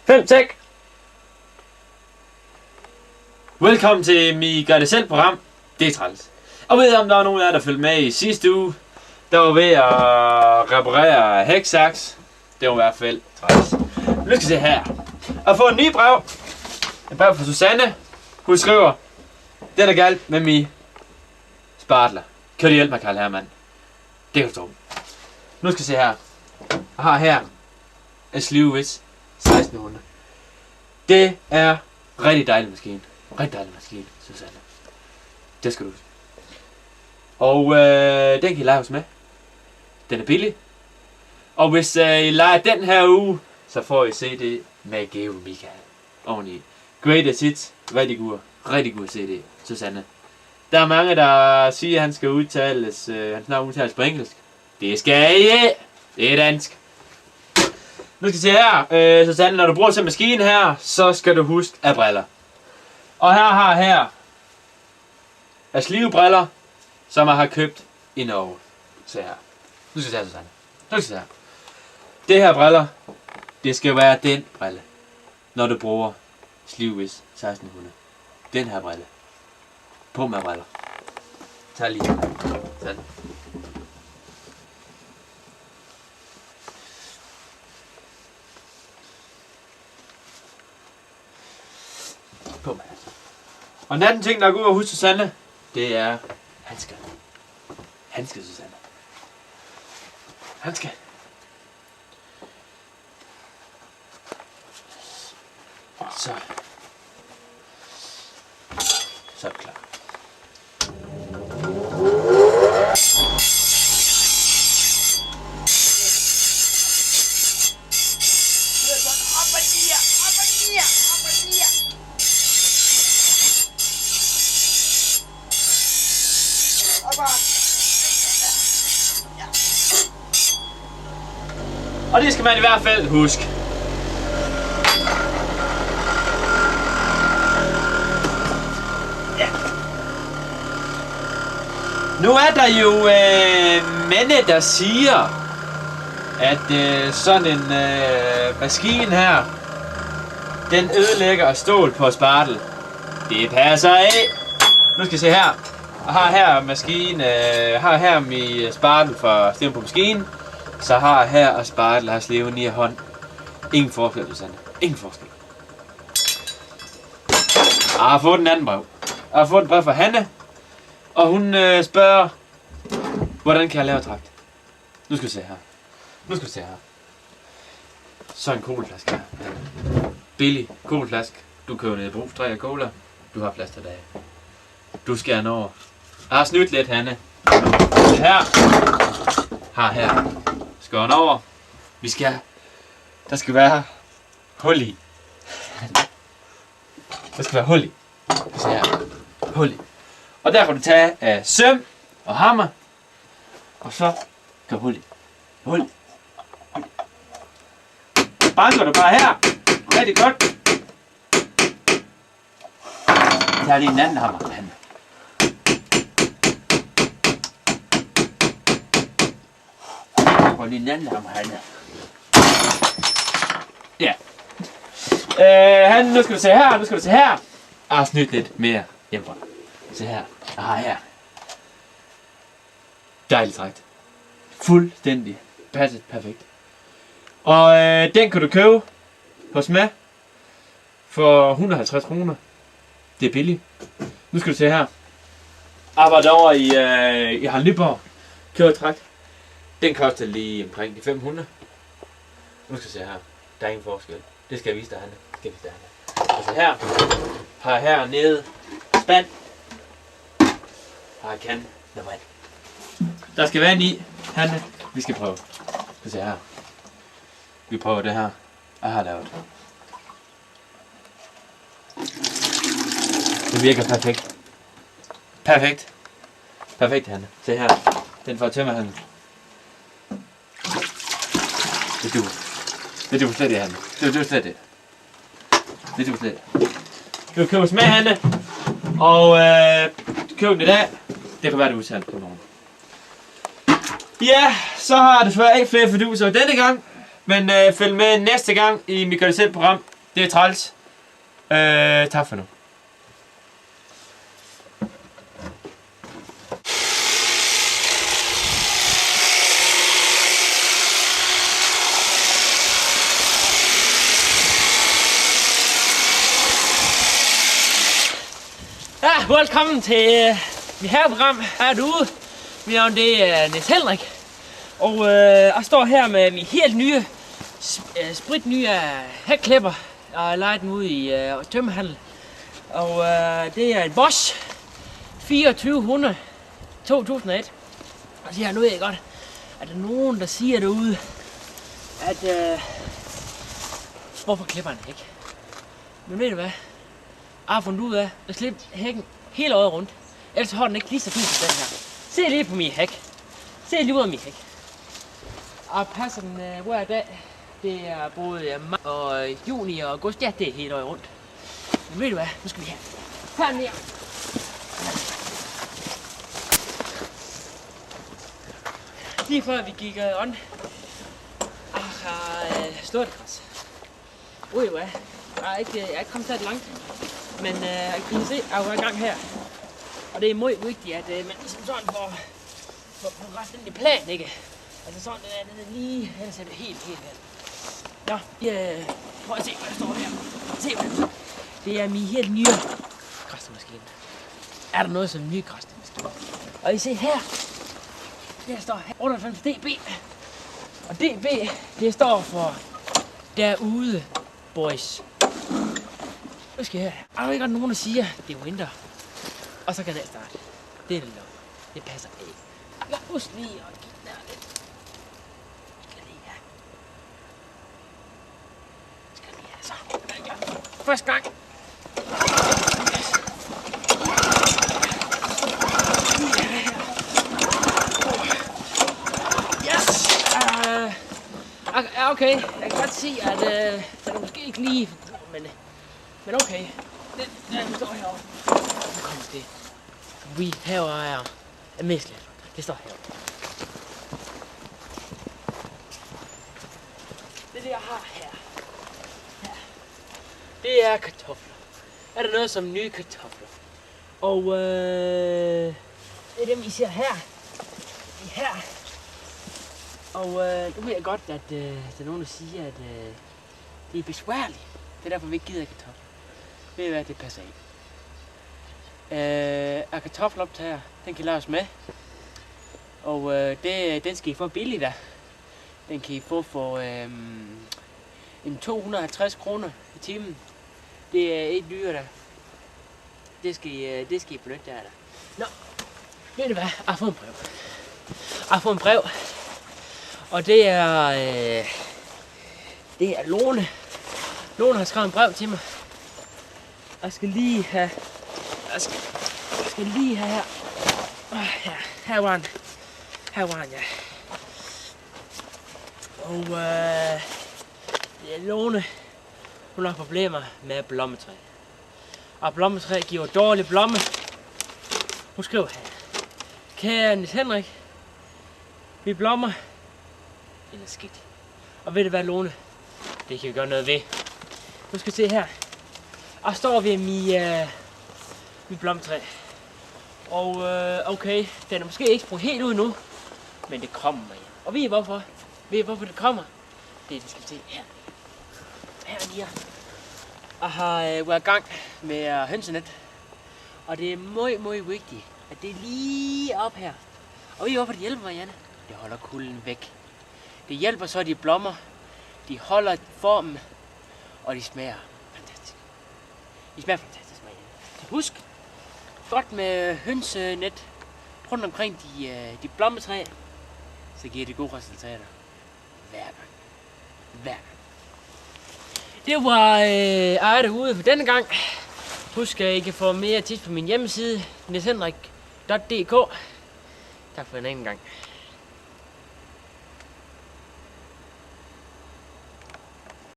5 tæk. Velkommen til mit gør det selv program. Det er træls. Og ved I, om der var nogen af jer, der følte med i sidste uge, der var ved at reparere hæksaks. Det var i hvert fald træls. Nu skal vi se her. Og få en ny brev. Et brev fra Susanne. Hun skriver: det er der galt med min spartler. Kan du hjælpe mig, Karl Hermann? Det kan du tro. Nu skal vi se her. Jeg har her en Slivovitz 1600. Det er rigtig dejlig maskine. Rigtig dejlig maskine, Susanne. Det skal du huske. Og den kan I lege hos med. Den er billig. Og hvis I leger den her uge, så får I CD med Geo Michael oveni. Great Hits. Rigtig god CD, Susanne. Der er mange, der siger, at han skal udtales, hans navn udtales på engelsk. Det skal I ikke. Det er dansk. Nu skal I se her, Susanne, når du bruger til maskinen her, så skal du huske af briller. Og her er slivebriller, som jeg har købt i Norge. Se her. Nu skal I se her, Susanne. Nu skal I se her. Det her briller, det skal være den brille, når du bruger Slivovitz 1600. Den her brille. På med briller. Tag lige. Sådan. På med. Og en anden ting, der er god at huske, Susanne, det er handsker. Handsker, Susanne. Handsker. Så er det klar. Og det skal man i hvert fald huske. Nu er der jo mænd, der siger, at sådan en maskine her, den ødelægger stål på spartel. Det passer ikke. Nu skal I se her. Jeg har her maskine, har her min spartel for stem på maskinen. Så har jeg her og spartel har sleven i hånd. Ingen forskel, Susanne. Ingen forskel. Jeg har fået en anden brev. Jeg har fået et brev fra Hanne. Og hun spørger, hvordan kan jeg lave trakt? Nu skal vi se her. Nu skal vi se her. Så en colaflaske her. Billig colaflaske. Du køber ned i brug, drikker cola. Du har plads til dag. Du skærer den over. Jeg har snydt lidt, Hanne. Her. Her. Skærer den over. Vi skal. Der skal være hul i. Der skal være hul i. Se her. Hul i. Og der kan du tage søm og hammer. Og så gør hul i. Hul i. Banker du bare her. Rigtig godt. Der er lige en anden hammer. Og lige en anden hammer herinde. Ja. Nu skal du se her. Nu skal du se her. Jeg har snydt lidt mere hjemmefra. Se her. Jeg har her. Dejligt trakt. Fuldstændig. Passet perfekt. Og den kan du købe hos mig for 150 kroner. Det er billigt. Nu skal du se her. Arbejder over i Harald Nyborg. Køber trakt. Den koster lige omkring de 500. Nu skal du se her. Der er ingen forskel. Det skal jeg vise dig, Hanne. Det skal jeg vise dig, Hanne. Altså her. Har her nede spand. Har kan med vand. Der skal vand i, Hanne. Vi skal prøve. Skal se her. Vi prøver det her. Jeg har lavet. Det virker perfekt. Perfekt. Perfekt, Hanne. Se her. Den får tømmer, Hanne. Det duer slet ikke, Hanne. Det duer slet ikke. Det duer slet ikke. Du køber med, Hanne. Og køb den i dag. Det kan være, det udsendt på nogen. Ja, så har jeg desværre ikke flere fiduser denne gang. Men følg med næste gang i mit program. Det er træls. Tak for nu. Ja, velkommen til mit herreprogram her derude. Mit navn er Niels Henrik. Og jeg står her med min helt nye, spritnye hækklipper. Jeg har lejet den ud i tømmerhandel. Og det er en Bosch 2400 2001. Og så nu ved jeg godt, at der er nogen, der siger derude, at hvorfor klipper han ikke? Men ved du hvad? Jeg har fundet ud af at slippe hækken hele året rundt. Ellers har den ikke lige så fint som den her. Se lige på min hæk. Se lige ud af min hæk. Jeg passer den hver dag. Det er både maj og juni og august. Ja, det er hele året rundt. Men ved du hvad? Nu skal vi her ned. Lige før vi gik on. Jeg har slået græs. Ved du hvad? Jeg er ikke kommet så langt. Men jeg kan se, at jeg er i gang her. Og det er meget vigtigt, at man ligesom sådan får resten i plan, ikke? Altså sådan, den er lige hen til det helt hen. Nå, prøv at se, hvad der står her. Se, hvad der står. Det er min helt nye græsmaskine. Er der noget som nye græsmaskine? Og I ser her, der står her 98 dB. Og dB, det står for derude, boys. Nu skal jeg her. Er der ikke nogen, der siger, at det er winter? Og så kan det starte. Det er det lov. Det passer ikke. Jeg husk lige at give den her lidt. Skal lige her. Skal lige her. Så. Første gang. Yes! Okay. Jeg kan godt se, at den er måske ikke lige for god, men okay. Den står herovre. Nu kommer det. Vi herovre er mæslet. Det står herovre. Det jeg har her. Det er kartofler. Er der noget som nye kartofler? Og det er dem I ser her. De her. Og nu ved jeg godt, at der er nogen, der siger, at det er besværligt. Det er derfor, vi ikke gider kartofler. Ved I hvad, det passer ikke. Kartoffeloptager, den kan laves med. Og den skal I få billigt da. Den kan I få for 250 kroner i timen. Det er ikke dyre da. Det skal I benytte der. Nå, ved du hvad? Jeg har fået en brev. Jeg har fået en brev. Og det er Lone. Lone har skrevet en brev til mig. Jeg skal lige have her. Her var han. Ja. Og det er Lone. Hun har problemer med blommetræ. Og blommetræ giver dårlige blomme. Hun skriver her. Kære Niels Henrik. Vi blommer. Det er skidt. Og ved du hvad, Lone? Det kan vi gøre noget ved. Nu skal vi se her. Jeg står ved mit blommetræ. Og okay, den er måske ikke sprunget helt ud nu. Men det kommer igen. Og ved I hvorfor? Ved I hvorfor det kommer? Det skal vi se her. Her lige. Jeg har været i gang med hønsenet. Og det er meget vigtigt, at det er lige op her. Og ved I hvorfor det hjælper mig, Janne? Det holder kulden væk. Det hjælper så, de blommer. De holder formen. Og de smager fantastisk. De smager fantastisk, Marianne. Så husk, godt med hønsenet rundt omkring de blommetræ, så giver det gode resultater. Hver gang. Det var jeg derude for denne gang. Husk, at I kan få mere tips på min hjemmeside, nielshenrik.dk. Tak for en anden gang.